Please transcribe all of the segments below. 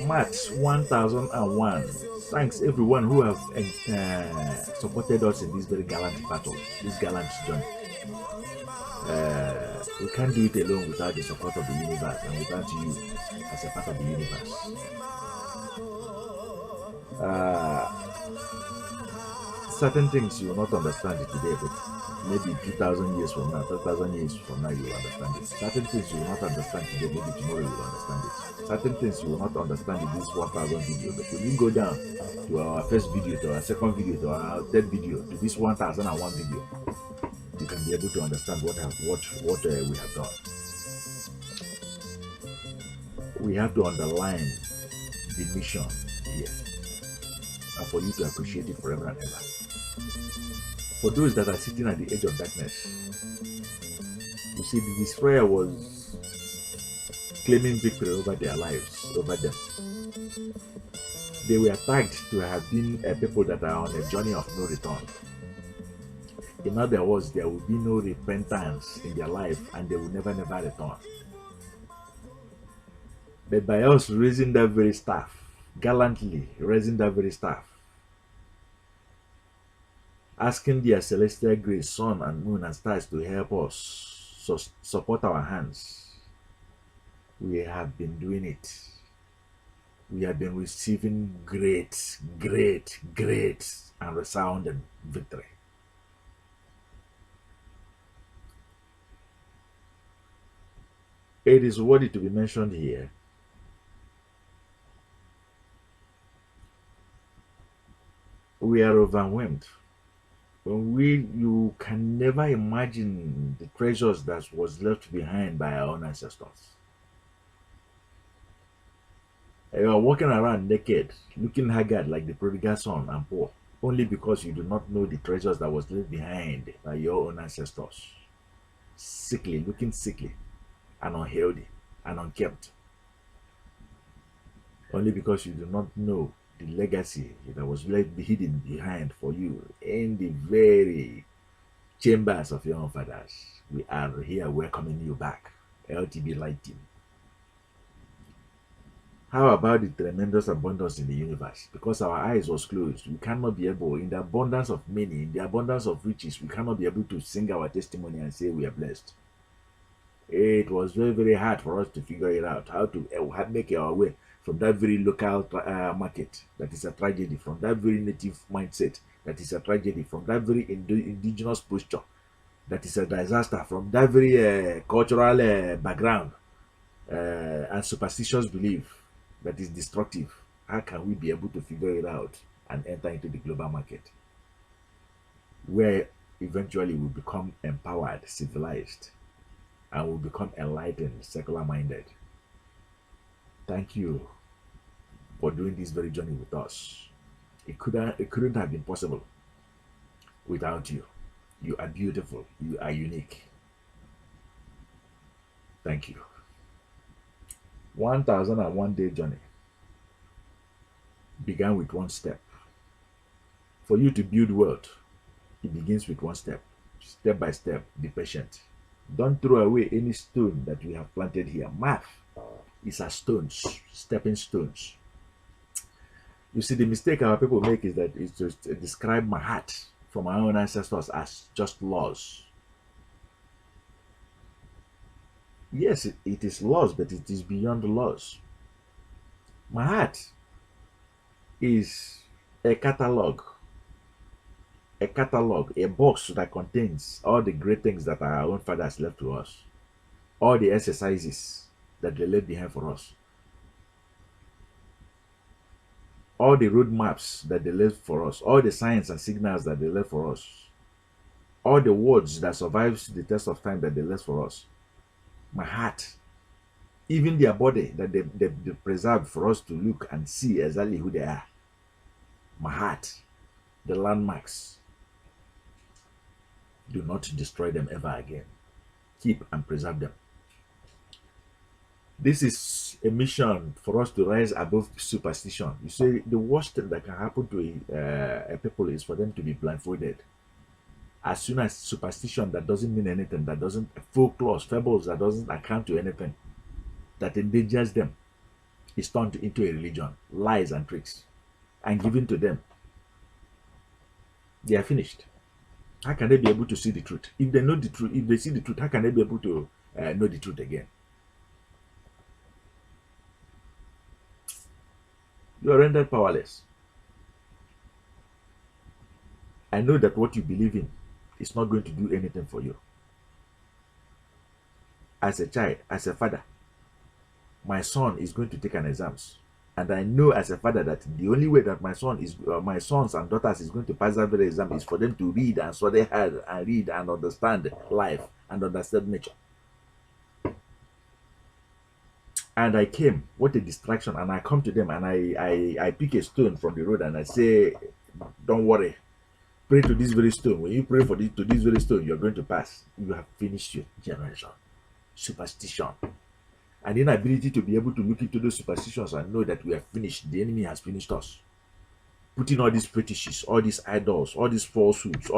March 1001. Thanks everyone who have supported us in this very gallant battle, this gallant journey. We can't do it alone without the support of the universe and without you as a part of the universe. Certain things you will not understand it today, but maybe 2,000 years from now, 3,000 years from now, you will understand it. Certain things you will not understand today, maybe tomorrow you will understand it. Certain things you will not understand in this 1,000 video, but when you go down to our first video, to our second video, to our third video, to this 1001 video, you can be able to understand what we have done. We have to underline the mission here, and for you to appreciate it forever and ever. For those that are sitting at the edge of darkness, you see, the destroyer was claiming victory over their lives, over them. They were tagged to have been people that are on a journey of no return. In other words, there will be no repentance in their life and they will never return. But by us raising that very staff, gallantly raising that very staff, asking their celestial grace, sun and moon and stars to help us support our hands, we have been doing it. We have been receiving great and resounding victory. It is worthy to be mentioned here we are overwhelmed. You can never imagine the treasures that was left behind by our own ancestors. You are walking around naked, looking haggard like the prodigal son and poor, only because you do not know the treasures that was left behind by your own ancestors. Sickly, looking sickly and unhealthy and unkempt. Only because you do not know the legacy that was left hidden behind for you in the very chambers of your own fathers. We are here welcoming you back, LTBLIGHT team. How about the tremendous abundance in the universe? Because our eyes was closed, we cannot be able, in the abundance of many, in the abundance of riches, we cannot be able to sing our testimony and say we are blessed. It was very hard for us to figure it out, how to make our way from that very local market that is a tragedy, from that very native mindset that is a tragedy, from that very indigenous posture that is a disaster, from that very cultural background and superstitious belief that is destructive. How can we be able to figure it out and enter into the global market where eventually we become empowered, civilized, and will become enlightened, secular minded? Thank you for doing this very journey with us. It couldn't have been possible without you. You are beautiful. You are unique. Thank you. 1001 day journey began with one step. For you to build wealth, it begins with one step. Step by step, be patient. Don't throw away any stone that we have planted here. Math is a stones, stepping stones. You see, the mistake our people make is that it's just describe MAAT from our own ancestors as just laws. Yes, it is laws, but it is beyond the laws. MAAT is a catalog, a box that contains all the great things that our own fathers left to us, all the exercises that they left behind for us, all the road maps that they left for us, all the signs and signals that they left for us, all the words that survives the test of time that they left for us. MAAT, even their body that they preserved for us to look and see exactly who they are. MAAT, the landmarks. Do not destroy them ever again. Keep and preserve them. This is a mission for us to rise above superstition. You see, the worst thing that can happen to a people is for them to be blindfolded. As soon as superstition that doesn't mean anything, that doesn't, folklore, fables that doesn't account to anything, that endangers them, is turned into a religion, lies and tricks, and given to them, they are finished. How can they be able to see the truth? If they know the truth, if they see the truth, how can they be able to know the truth again? You are rendered powerless. I know that what you believe in is not going to do anything for you. As a child, as a father, my son is going to take an exams, and I know as a father that the only way that my sons and daughters is going to pass that very exam is for them to read and study hard and read and understand life and understand nature. And I came, what a distraction, and I come to them and I pick a stone from the road and I say, don't worry, pray to this very stone. When you pray to this very stone, you're going to pass. You have finished your generation. Superstition. And inability to be able to look into those superstitions and know that we are finished. The enemy has finished us. Putting all these fetishes, all these idols, all these falsehoods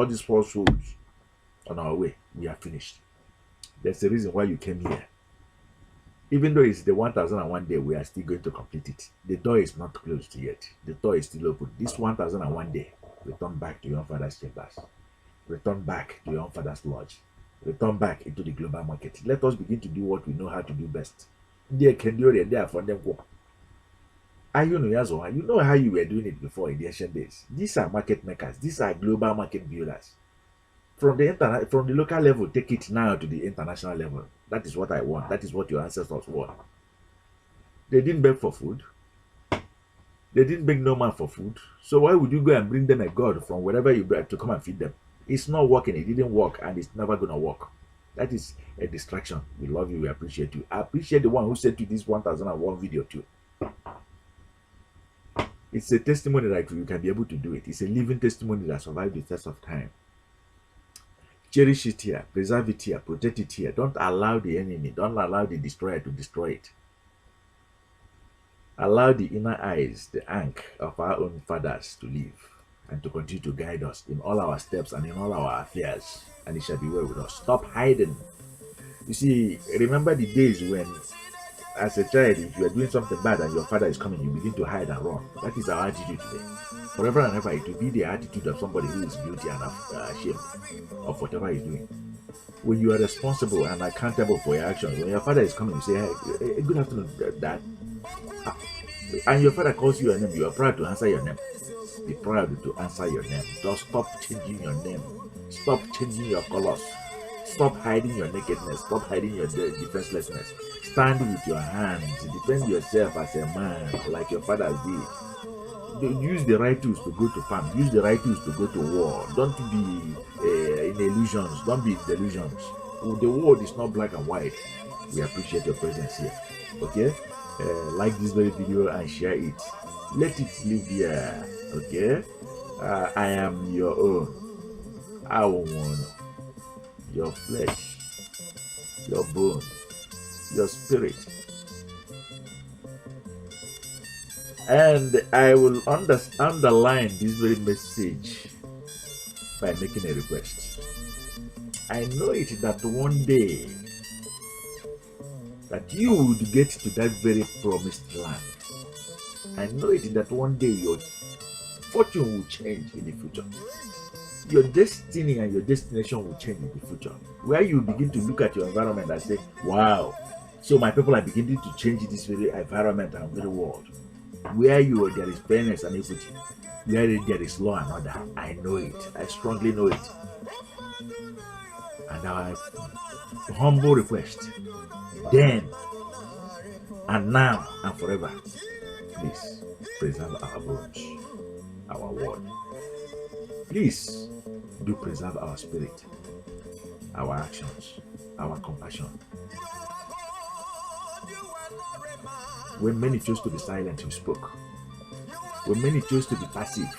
on our way. We are finished. There's a reason why you came here. Even though it's the 1001 day, we are still going to complete it. The door is not closed yet. The door is still open. This 1001 day, return back to your own father's chambers. Return back to your own father's lodge. Return back into the global market. Let us begin to do what we know how to do best. You know how you were doing it before in the ancient days. These are market makers. These are global market builders. From the local level, take it now to the international level. That is what I want. That is what your ancestors want. They didn't beg for food. They didn't beg no man for food. So why would you go and bring them a god from wherever you brought to come and feed them? It's not working. It didn't work, and it's never gonna work. That is a distraction. We love you. We appreciate you. I appreciate the one who sent you this 1001 video too. It's a testimony that you can be able to do it. It's a living testimony that survived the test of time. Cherish it here, preserve it here, protect it here. Don't allow the enemy, don't allow the destroyer to destroy it. Allow the inner eyes, the ankh of our own fathers to live and to continue to guide us in all our steps and in all our affairs, and it shall be well with us. Stop hiding. You see, remember the days when, as a child, if you are doing something bad and your father is coming, you begin to hide and run. That is our attitude today. Forever and ever, it will be the attitude of somebody who is guilty and ashamed of whatever he's doing. When you are responsible and accountable for your actions, when your father is coming, you say, hey, good afternoon, Dad. And your father calls you your name, you are proud to answer your name. Be proud to answer your name. Just stop changing your name. Stop changing your colors. Stop hiding your nakedness. Stop hiding your defenselessness. Stand with your hands. Defend yourself as a man, like your father did. Use the right tools to go to farm. Use the right tools to go to war. Don't be in illusions. Don't be in delusions. The world is not black and white. We appreciate your presence here. Okay? Like this very video and share it. Let it live here. Okay? I am your own. I will want your flesh, your bone, your spirit. And I will underline this very message by making a request. I know it that one day that you would get to that very promised land. I know it that one day your fortune will change in the future. Your destiny and your destination will change in the future. Where you begin to look at your environment and say, wow, so my people are beginning to change this very environment and very world. Where there is fairness and equity, where there is law and order. I know it. I strongly know it. And our humble request, then and now and forever, please preserve our bones, our word. Please do preserve our spirit, our actions, our compassion. When many chose to be silent, we spoke. When many chose to be passive,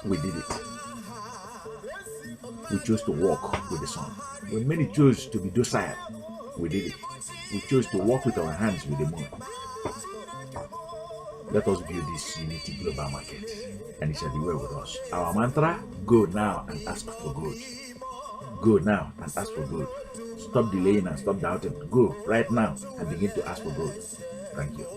we did it. We chose to walk with the sun. When many chose to be docile, we did it. We chose to walk with our hands with the moon. Let us build this unity global market, and it shall be well with us. Our mantra: go now and ask for good. Go now and ask for good. Stop delaying and stop doubting. Go right now and begin to ask for good. Thank you.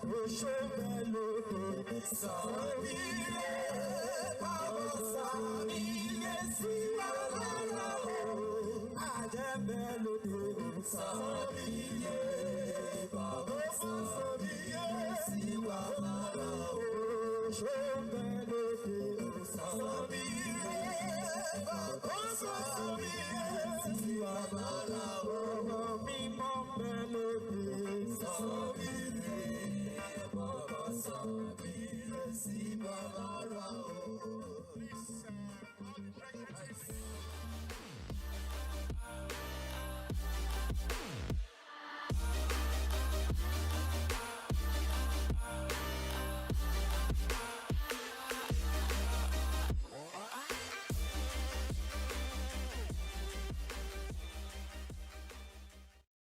Recieve.